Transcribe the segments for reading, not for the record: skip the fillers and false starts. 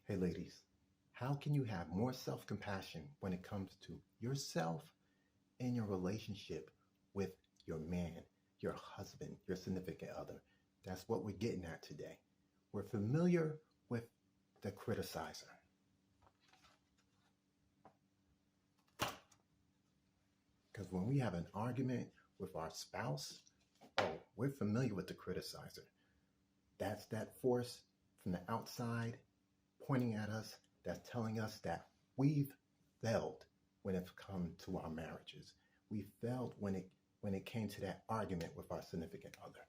Hey, ladies, how can you have more self compassion when it comes to yourself and your relationship with your man, your husband, your significant other? That's what we're getting at today. We're familiar with the criticizer. Because when we have an argument with our spouse, we're familiar with the criticizer. That's that force from the outside pointing at us, that's telling us that we've failed when it's come to our marriages. We failed when it came to that argument with our significant other.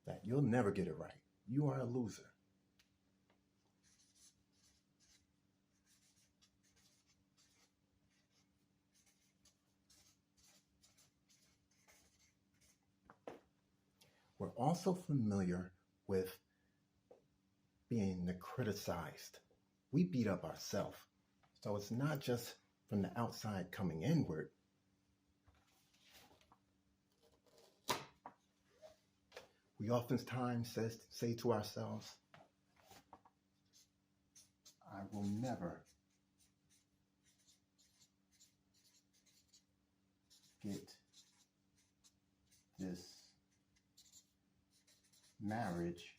That you'll never get it right. You are a loser. We're also familiar with being criticized. We beat up ourselves. So it's not just from the outside coming inward. We oftentimes say to ourselves, I will never get this marriage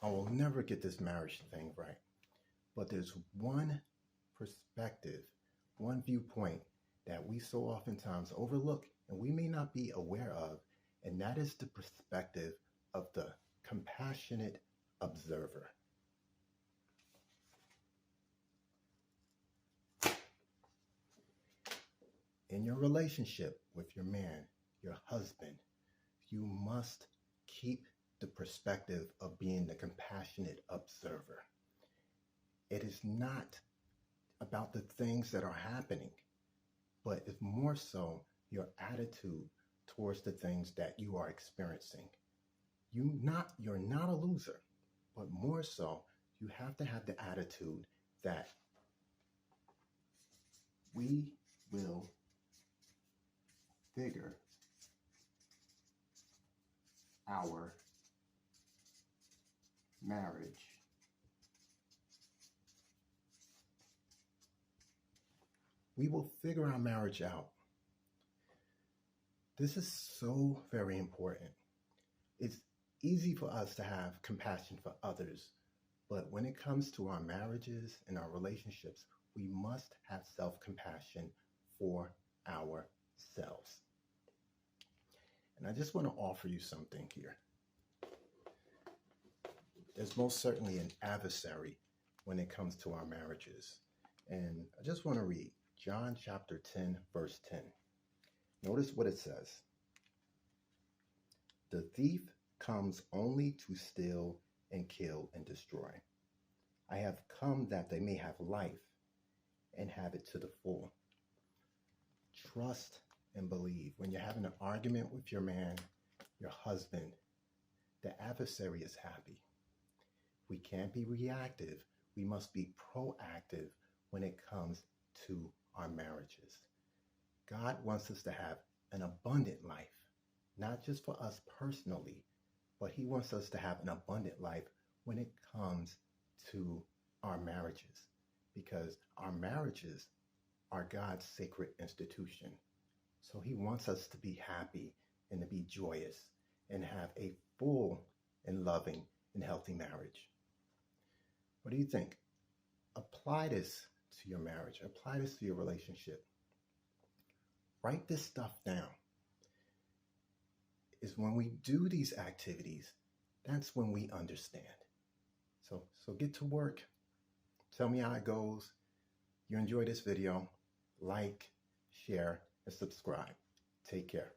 I will never get this marriage thing right. But there's one perspective, one viewpoint that we so oftentimes overlook and we may not be aware of, and that is the perspective of the compassionate observer. In your relationship with your man, your husband, you must keep the perspective of being the compassionate observer. It is not about the things that are happening, but it's more so your attitude towards the things that you are experiencing. You're not a loser, but more so you have to have the attitude that we will figure our marriage out. This is so very important. It's easy for us to have compassion for others, but when it comes to our marriages and our relationships, we must have self-compassion for ourselves. And I just want to offer you something here. There's most certainly an adversary when it comes to our marriages. And I just want to read John chapter 10, verse 10. Notice what it says. The thief comes only to steal and kill and destroy. I have come that they may have life and have it to the full. Trust and believe. When you're having an argument with your man, your husband, the adversary is happy. We can't be reactive. We must be proactive when it comes to our marriages. God wants us to have an abundant life, not just for us personally, but He wants us to have an abundant life when it comes to our marriages, because our marriages are God's sacred institution. So He wants us to be happy and to be joyous and have a full and loving and healthy marriage. What do you think? Apply this to your marriage. Apply this to your relationship. Write this stuff down. Is when we do these activities, that's when we understand. So get to work. Tell me how it goes. You enjoy this video, like, share, and subscribe. Take care.